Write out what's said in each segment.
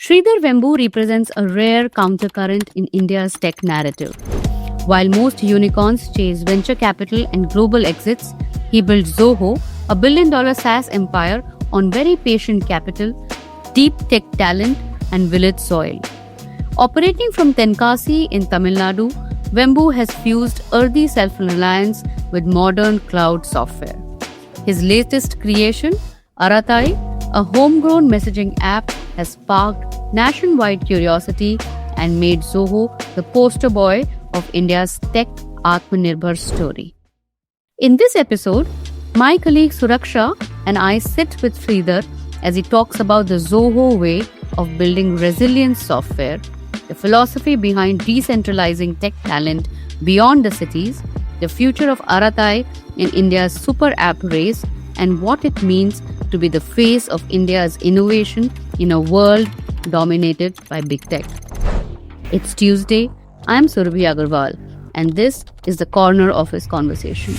Sridhar Vembu represents a rare countercurrent in India's tech narrative. While most unicorns chase venture capital and global exits, he built Zoho, a billion-dollar SaaS empire on very patient capital, deep tech talent, and village soil. Operating from Tenkasi in Tamil Nadu, Vembu has fused earthy self-reliance with modern cloud software. His latest creation, Aratai, a homegrown messaging app, has sparked nationwide curiosity and made Zoho the poster boy of India's tech Atmanirbhar story. In this episode, my colleague Suraksha and I sit with Sridhar as he talks about the Zoho way of building resilient software, the philosophy behind decentralizing tech talent beyond the cities, the future of Aratai in India's super app race, and what it means to be the face of India's innovation in a world dominated by big tech. It's Tuesday. I'm Surabhi Agarwal, and this is the Corner Office Conversation.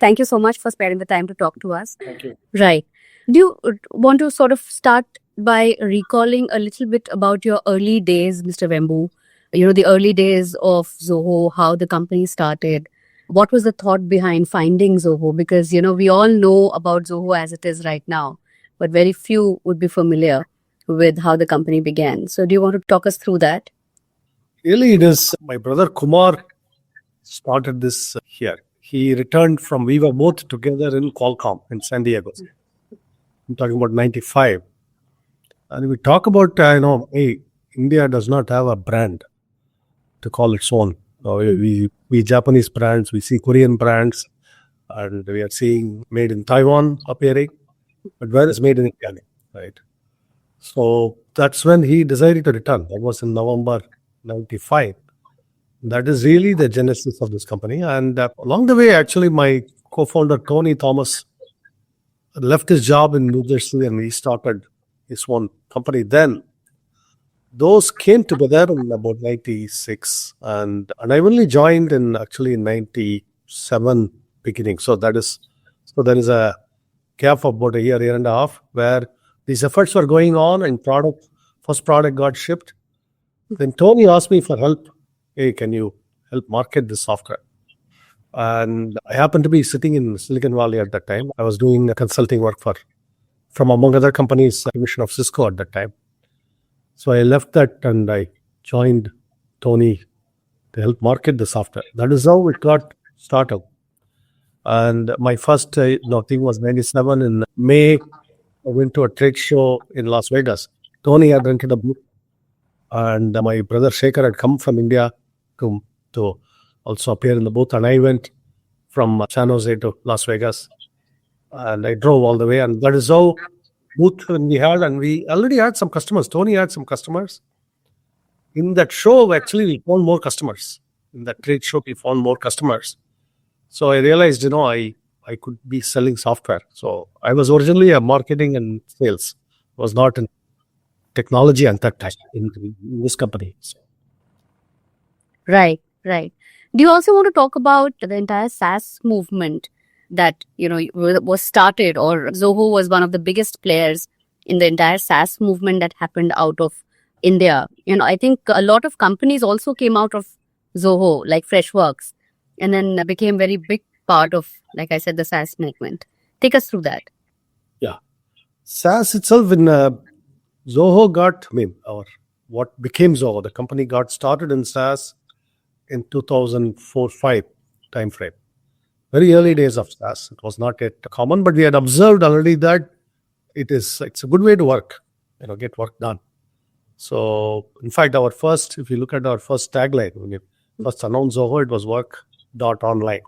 Thank you so much for sparing the time to talk to us. Thank you. Right. Do you want to sort of start by recalling a little bit about your early days, Mr. Vembu? The early days of Zoho, how the company started. What was the thought behind finding Zoho? Because, we all know about Zoho as it is right now, but very few would be familiar with how the company began. So do you want to talk us through that? Really, it is my brother Kumar started this here. He returned from, we were both together in Qualcomm in San Diego. I'm talking about 95. And we talk about, India does not have a brand to call its own. We Japanese brands, we see Korean brands, and we are seeing made in Taiwan appearing. But where is made in India, right? So that's when he decided to return. That was in November 95. That is really the genesis of this company. And along the way, actually, my co-founder, Tony Thomas, left his job in New Jersey and he started his own company then. Those came together in about 96. And I only joined in 97 beginning. So there is a gap of about a year and a half where these efforts were going on and first product got shipped. Then Tony asked me for help. Hey, can you help market this software? And I happened to be sitting in Silicon Valley at that time. I was doing consulting work from among other companies, division of Cisco at that time. So I left that and I joined Tony to help market the software. That is how it got started. And my first thing was 97 in May. I went to a trade show in Las Vegas. Tony had rented a booth. And my brother Shekhar had come from India to also appear in the booth. And I went from San Jose to Las Vegas. And I drove all the way. And that is how booth we had. And we already had some customers. Tony had some customers. In that show, actually, we found more customers. In that trade show, we found more customers. So I realized, I could be selling software. So I was originally a marketing and sales. Was not in technology and that type in this company. Right. Do you also want to talk about the entire SaaS movement that, was started, or Zoho was one of the biggest players in the entire SaaS movement that happened out of India? I think a lot of companies also came out of Zoho, like Freshworks, and then became very big part of, like I said, the SaaS movement. Take us through that. Yeah. SaaS itself in Zoho what became Zoho, the company got started in SaaS in 2004-05 timeframe. Very early days of SaaS. It was not yet common, but we had observed already that it's a good way to work, get work done. So, in fact, if you look at our first tagline, when we first announced Zoho, it was work.online.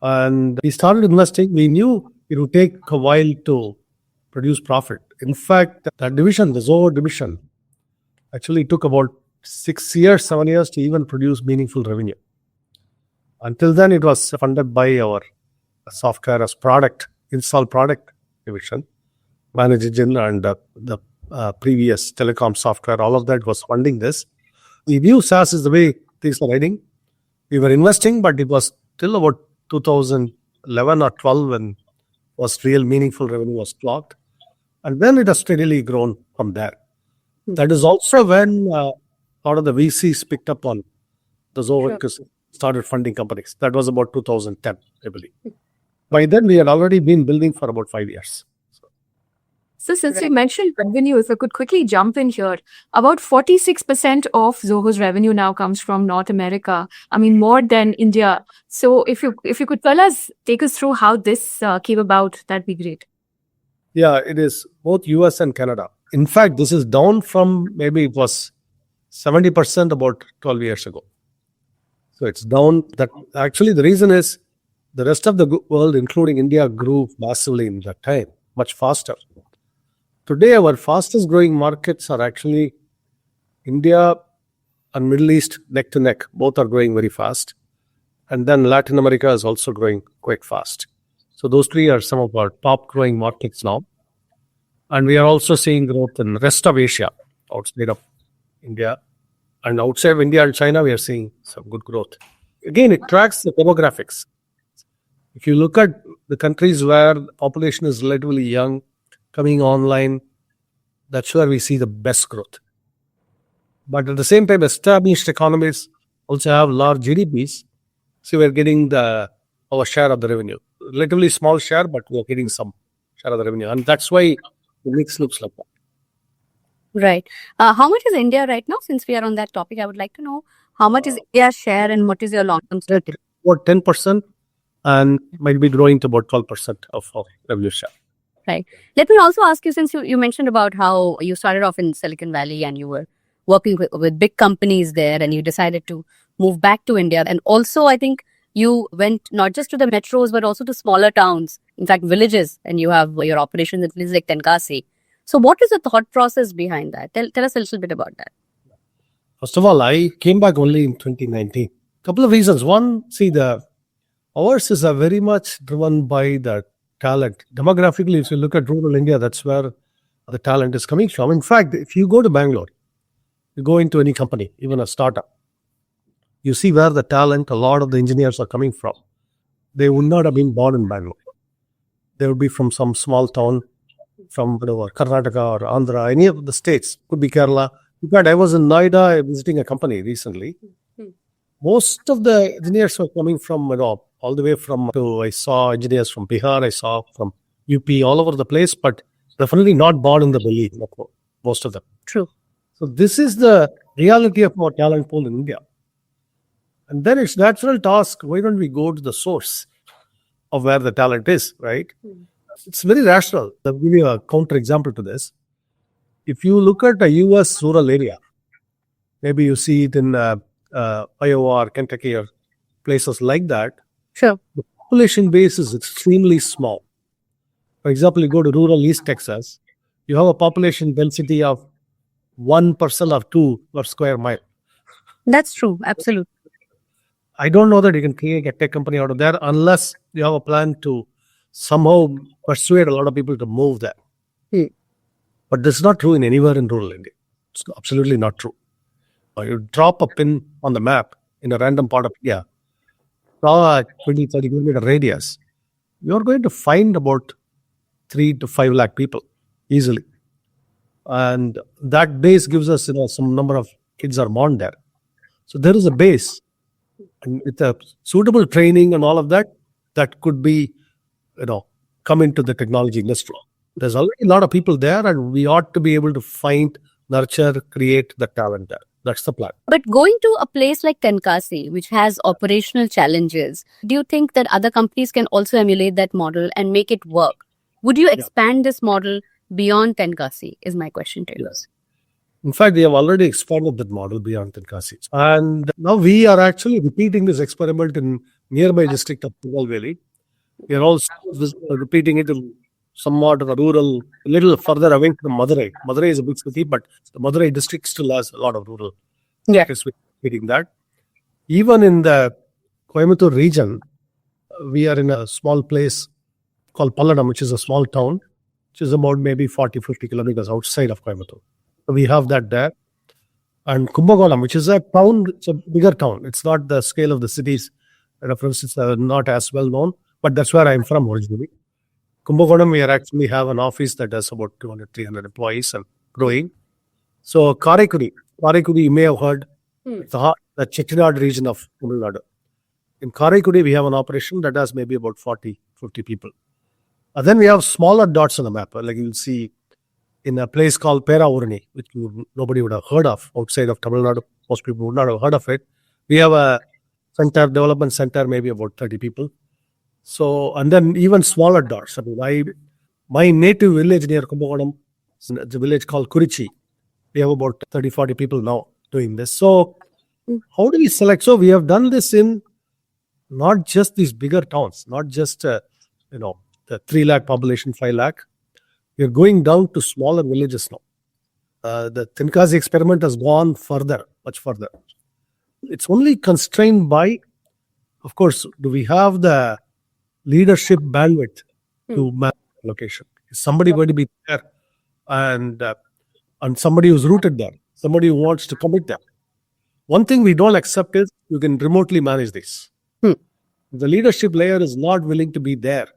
And we started investing. We knew it would take a while to produce profit. In fact, that division, the Zoho division, actually took about 7 years to even produce meaningful revenue. Until then, it was funded by our software as product, install product division, manage engine, and the previous telecom software, all of that was funding this. We view SaaS is the way things are heading. We were investing, but it was till about 2011 or 12 when was real meaningful revenue was clocked. And then it has steadily grown from there. That is also when a lot of the VCs picked up on the Zoho because started funding companies. That was about 2010, I believe. By then, we had already been building for about 5 years. So since you mentioned revenue, if I could quickly jump in here, about 46% of Zoho's revenue now comes from North America. I mean, more than India. So if you could take us through how this came about, that'd be great. Yeah, it is both US and Canada. In fact, this is down from maybe it was 70% about 12 years ago. So it's down. That actually the reason is the rest of the world, including India, grew massively in that time, much faster. Today, our fastest growing markets are actually India and Middle East neck to neck. Both are growing very fast. And then Latin America is also growing quite fast. So those three are some of our top growing markets now. And we are also seeing growth in the rest of Asia, outside of India. And outside of India and China, we are seeing some good growth. Again, it tracks the demographics. If you look at the countries where the population is relatively young, coming online, that's where we see the best growth. But at the same time, established economies also have large GDPs. So we're getting our share of the revenue. Relatively small share, but we're getting some share of the revenue. And that's why the mix looks like that. Right. How much is India right now? Since we are on that topic, I would like to know how much is India's share and what is your long-term strategy? About 10% and might be growing to about 12% of our revenue share. Right. Let me also ask you, since you mentioned about how you started off in Silicon Valley and you were working with big companies there and you decided to move back to India. And also, I think you went not just to the metros, but also to smaller towns, in fact, villages, and you have your operations in places like Tenkasi. So what is the thought process behind that? Tell us a little bit about that. First of all, I came back only in 2019. Couple of reasons. One, see, ours is very much driven by the talent. Demographically, if you look at rural India, that's where the talent is coming from. In fact, if you go to Bangalore, you go into any company, even a startup, you see where the talent, a lot of the engineers are coming from. They would not have been born in Bangalore. They would be from some small town, from Karnataka or Andhra, any of the states, could be Kerala. In fact, I was in Noida visiting a company recently. Most of the engineers were coming from, all the way from, I saw engineers from Bihar, I saw from UP, all over the place, but definitely not born in the Delhi, most of them. True. So this is the reality of our talent pool in India. And then it's natural to ask, why don't we go to the source of where the talent is, right? It's very rational. I'll give you a counter example to this. If you look at a US rural area, maybe you see it in Iowa or Kentucky or places like that, Sure. the population base is extremely small. For example, you go to rural East Texas, you have a population density of 1% or 2 per square mile. That's true. Absolutely. I don't know that you can create a tech company out of there unless you have a plan to somehow persuade a lot of people to move there. But this is not true in anywhere in rural India. It's absolutely not true. You drop a pin on the map in a random part of India, draw a 20, 30 kilometer radius, you're going to find about 3 to 5 lakh people easily. And that base gives us, some number of kids are born there. So there is a base. And with a suitable training and all of that, that could be, come into the technology industry. There's already a lot of people there, and we ought to be able to find, nurture, create the talent there. That's the plan. But going to a place like Tenkasi, which has operational challenges, do you think that other companies can also emulate that model and make it work? Would you expand this model beyond Tenkasi, is my question to you. Yes. In fact, we have already expanded that model beyond Tenkasi. And now we are actually repeating this experiment in nearby district of Agarwal. We are also repeating it in somewhat of a rural, a little further away from Madurai. Madurai is a big city, but the Madurai district still has a lot of rural. Yeah. We're repeating that. Even in the Coimbatore region, We are in a small place called Palladam, which is a small town, which is about maybe 40, 50 kilometers outside of Coimbatore. So we have that there. And Kumbakonam, which is a town, it's a bigger town. It's not the scale of the cities. References are not as well known, but that's where I'm from originally. Kumbakonam, we actually have an office that has about 200, 300 employees and growing. So Karaikuri, you may have heard, the Chettinad region of Tamil Nadu. In Karaikuri, we have an operation that has maybe about 40, 50 people. And then we have smaller dots on the map, like you'll see in a place called Pera Urani, which nobody would have heard of outside of Tamil Nadu. Most people would not have heard of it. We have a development center, maybe about 30 people. So, and then even smaller dots. I mean, my native village near Kumbakonam, it's a village called Kurichi. We have about 30, 40 people now doing this. So, how do we select? So, we have done this in not just these bigger towns, not just, the 3 lakh population, 5 lakh. We are going down to smaller villages now. The Tinkazi experiment has gone further, much further. It's only constrained by, of course, do we have the leadership bandwidth to manage the location? Is somebody going to be there and somebody who's rooted there, somebody who wants to commit there? One thing we don't accept is you can remotely manage this. If the leadership layer is not willing to be there,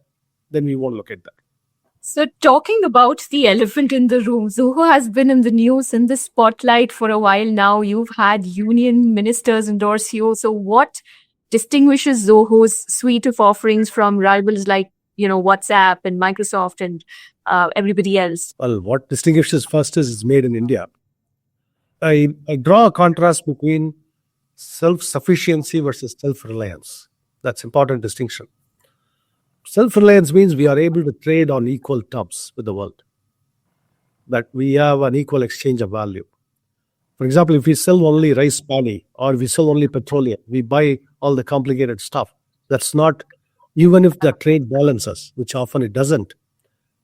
then we won't look at that. So talking about the elephant in the room, Zoho has been in the news, in the spotlight for a while now. You've had union ministers endorse you. So what distinguishes Zoho's suite of offerings from rivals like, WhatsApp and Microsoft and everybody else? Well, what distinguishes first is it's made in India. I draw a contrast between self-sufficiency versus self-reliance. That's important distinction. Self-reliance means we are able to trade on equal terms with the world, that we have an equal exchange of value. For example, if we sell only rice paddy or we sell only petroleum, we buy all the complicated stuff. That's not, even if the trade balances, which often it doesn't,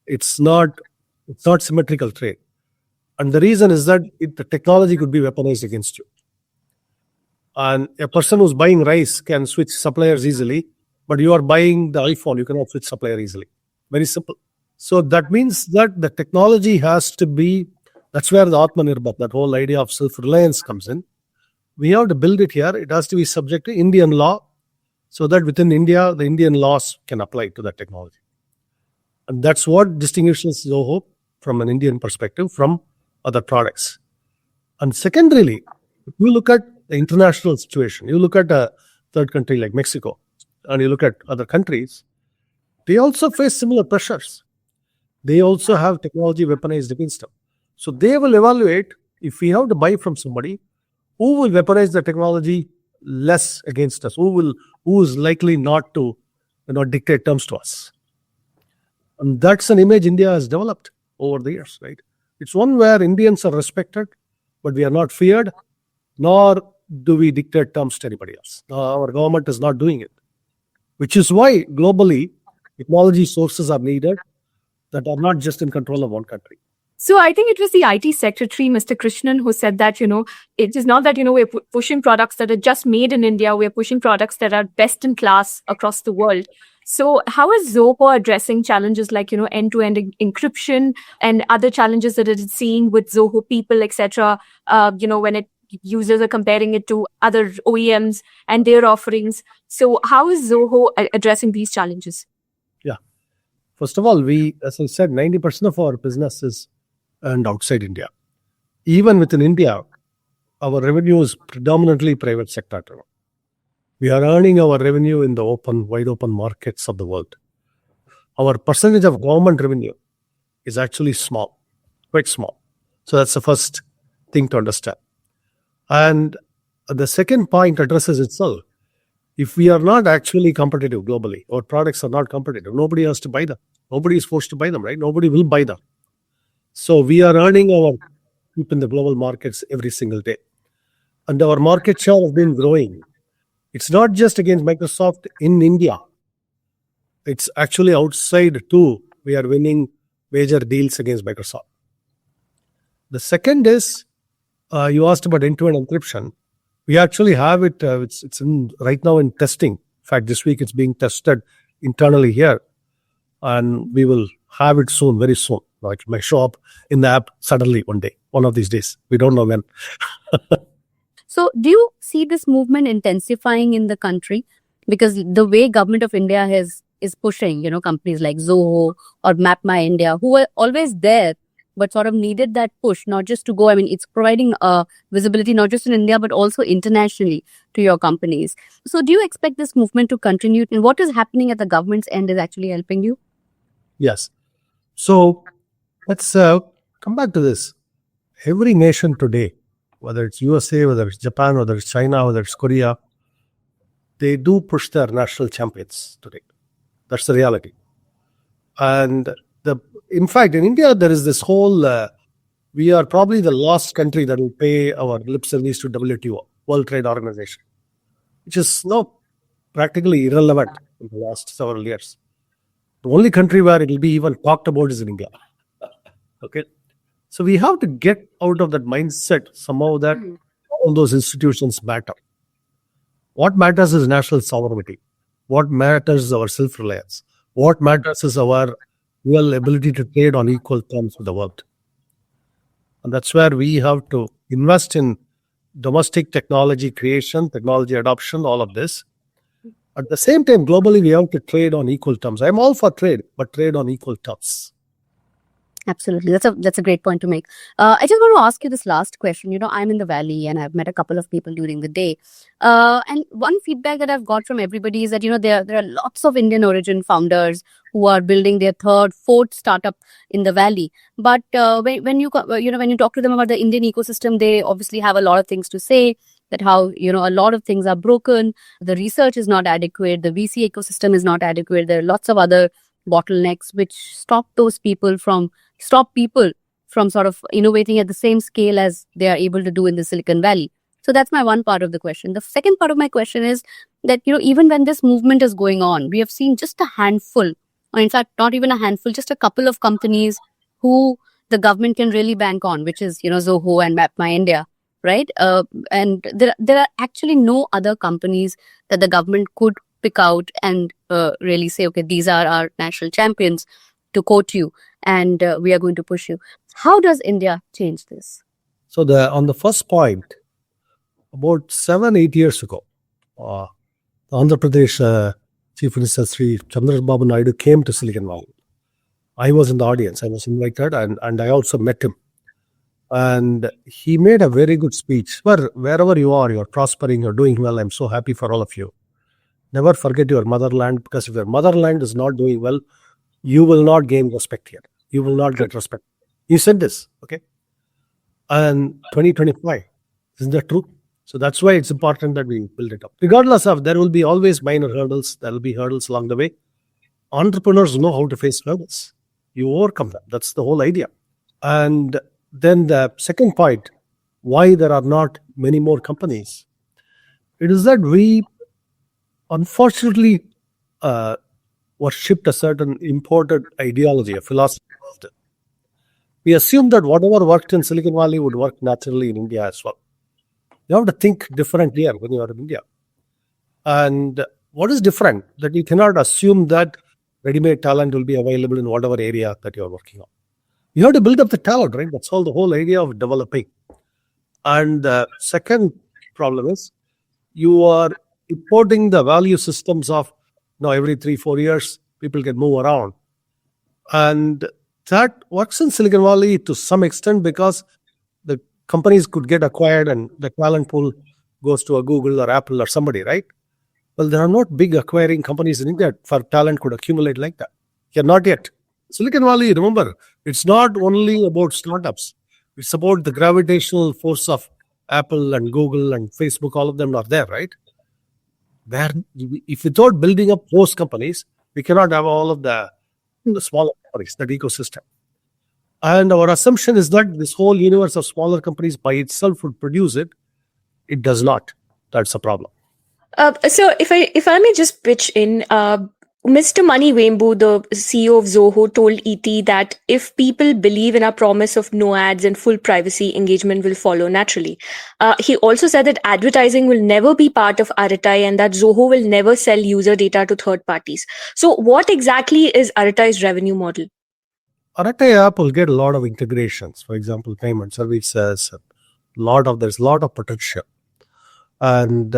it's not symmetrical trade. And the reason is that the technology could be weaponized against you. And a person who's buying rice can switch suppliers easily, but you are buying the iPhone, you cannot switch supplier easily. Very simple. So that means that the technology has to be, that's where the Atmanirbhar, that whole idea of self-reliance comes in. We have to build it here. It has to be subject to Indian law so that within India, the Indian laws can apply to that technology. And that's what distinguishes Zoho from an Indian perspective from other products. And secondarily, if you look at the international situation, you look at a third country like Mexico, and you look at other countries, they also face similar pressures. They also have technology weaponized against them. So they will evaluate, if we have to buy from somebody, who will weaponize the technology less against us, who is likely not to dictate terms to us. And that's an image India has developed over the years, right? It's one where Indians are respected, but we are not feared, nor do we dictate terms to anybody else. Our government is not doing it. Which is why globally technology sources are needed that are not just in control of one country. So I think it was the IT secretary, Mr. Krishnan, who said that, it is not that, we're pushing products that are just made in India. We're pushing products that are best in class across the world. So how is Zoho addressing challenges like, end-to-end encryption and other challenges that it is seeing with Zoho people, etc., when users are comparing it to other OEMs and their offerings. So how is Zoho addressing these challenges? Yeah. First of all, as I said, 90% of our business is earned outside India. Even within India, our revenue is predominantly private sector. We are earning our revenue in the wide open markets of the world. Our percentage of government revenue is actually small, quite small. So that's the first thing to understand. And the second point addresses itself. If we are not actually competitive globally, our products are not competitive, nobody has to buy them. Nobody is forced to buy them, right? Nobody will buy them. So we are earning our keep in the global markets every single day. And our market share has been growing. It's not just against Microsoft in India. It's actually outside too. We are winning major deals against Microsoft. The second is, you asked about end-to-end encryption. We actually have it. It's right now in testing In fact, this week it's being tested internally here, and we will have it soon, very soon. Like it may show up in the app suddenly one day, one of these days. We don't know when. So, do you see this movement intensifying in the country? Because the way government of India is pushing, companies like Zoho or Map My India, who were always there, but sort of needed that push, not just to go. I mean, it's providing visibility not just in India, but also internationally to your companies. So, do you expect this movement to continue? And what is happening at the government's end is actually helping you? Yes. So let's come back to this. Every nation today, whether it's USA, whether it's Japan, whether it's China, whether it's Korea, they do push their national champions today. That's the reality. And in fact, in India, there is this whole, we are probably the last country that will pay our lip service to WTO, World Trade Organization, which is now practically irrelevant in the last several years. The only country where it will be even talked about is in India. Okay. So we have to get out of that mindset somehow that all those institutions matter. What matters is national sovereignty. What matters is our self-reliance. What matters is our real ability to trade on equal terms with the world. And that's where we have to invest in domestic technology creation, technology adoption, all of this. At the same time, globally, we have to trade on equal terms. I'm all for trade, but trade on equal terms. Absolutely. That's a great point to make. I just want to ask you this last question. I'm in the Valley and I've met a couple of people during the day. And one feedback that I've got from everybody is that, there are lots of Indian origin founders who are building their third, fourth startup in the Valley. But when you talk to them about the Indian ecosystem, they obviously have a lot of things to say. That how, a lot of things are broken. The research is not adequate. The VC ecosystem is not adequate. There are lots of other bottlenecks which stop people from sort of innovating at the same scale as they are able to do in the Silicon Valley. So that's my one part of the question. The second part of my question is that, even when this movement is going on, we have seen just a handful, or in fact, not even a handful, just a couple of companies who the government can really bank on, which is, Zoho and Map My India. Right. And there are actually no other companies that the government could pick out and really say, okay, these are our national champions, to quote you, and we are going to push you. How does India change this? So on the first point, about 7-8 years ago, the Andhra Pradesh Chief Minister Sri Chandrababu Naidu came to Silicon Valley. I was in the audience. I was invited and I also met him. And he made a very good speech. Wherever you are, you're prospering, you're doing well. I'm so happy for all of you. Never forget your motherland, because if your motherland is not doing well, you will not gain respect here. You will not get respect. He said this, okay? And 2025, isn't that true? So that's why it's important that we build it up. Regardless of, there will be always minor hurdles. There will be hurdles along the way. Entrepreneurs know how to face hurdles. You overcome them. That's the whole idea. And then the second point, why there are not many more companies, it is that we unfortunately were shipped a certain imported ideology, a philosophy. We assume that whatever worked in Silicon Valley would work naturally in India as well. You have to think different here when you are in India. And what is different? That you cannot assume that ready-made talent will be available in whatever area that you are working on. You have to build up the talent, right? That's all the whole idea of developing. And the second problem is you are importing the value systems of every 3-4 years, people can move around. And that works in Silicon Valley to some extent because the companies could get acquired and the talent pool goes to a Google or Apple or somebody, right? Well, there are not big acquiring companies in India for talent could accumulate like that. Yeah, not yet. Silicon Valley, remember, it's not only about startups. It's about the gravitational force of Apple and Google and Facebook, all of them are there, right? Where if without building up those companies, we cannot have all of the smaller companies, that ecosystem. And our assumption is that this whole universe of smaller companies by itself would produce it. It does not. That's a problem. So if I may just pitch in, Mr. Mani Vembu, the CEO of Zoho, told ET that if people believe in our promise of no ads and full privacy, engagement will follow naturally. He also said that advertising will never be part of Aratai and that Zoho will never sell user data to third parties. So, what exactly is Aratai's revenue model? Aratai app will get a lot of integrations. For example, payment services. There's a lot of potential, and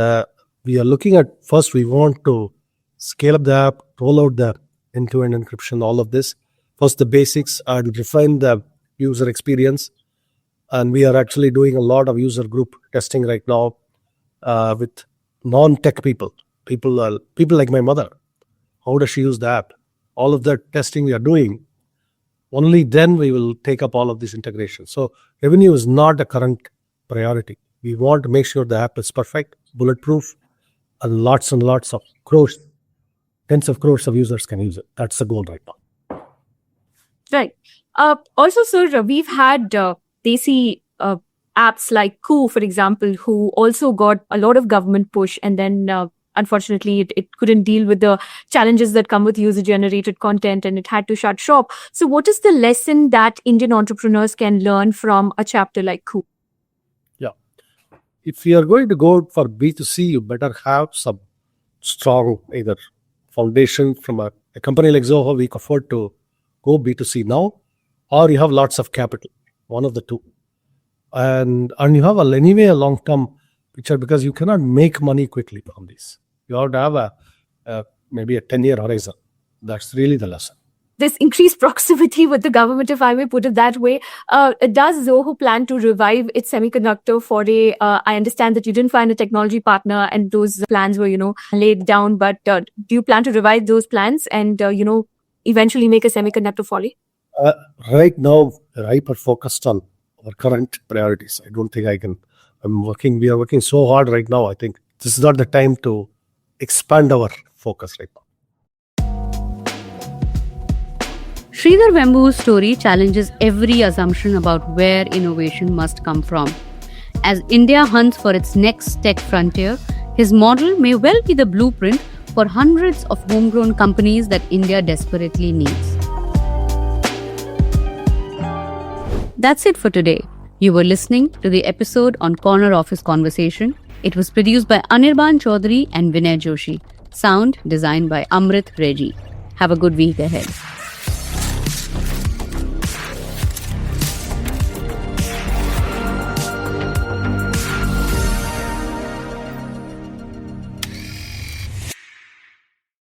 we are looking at first. We want to scale up the app, roll out the end-to-end encryption, all of this. First, the basics, and refine the user experience. And we are actually doing a lot of user group testing right now with non-tech people like my mother. How does she use the app? All of that testing we are doing. Only then we will take up all of these integrations. So revenue is not a current priority. We want to make sure the app is perfect, bulletproof, and lots of crores, tens of crores of users can use it. That's the goal right now. Right. Also, sir, we've had desi apps like Koo, for example, who also got a lot of government push, and then unfortunately it couldn't deal with the challenges that come with user-generated content, and it had to shut shop. So what is the lesson that Indian entrepreneurs can learn from a chapter like Koo? Yeah. If you are going to go for B2C, you better have some strong either foundation from a company like Zoho. We can afford to go B2C now, or you have lots of capital, one of the two. And you have anyway a long-term picture, because you cannot make money quickly from this. You have to have maybe a 10-year horizon. That's really the lesson. This increased proximity with the government, if I may put it that way. Does Zoho plan to revive its semiconductor foray? I understand that you didn't find a technology partner and those plans were, laid down. But do you plan to revive those plans and, eventually make a semiconductor foray? Right now, we're hyper focused on our current priorities. I don't think I can. We are working so hard right now. I think this is not the time to expand our focus right now. Sridhar Vembu's story challenges every assumption about where innovation must come from. As India hunts for its next tech frontier, his model may well be the blueprint for hundreds of homegrown companies that India desperately needs. That's it for today. You were listening to the episode on Corner Office Conversation. It was produced by Anirban Chaudhary and Vinay Joshi. Sound designed by Amrit Reggie. Have a good week ahead.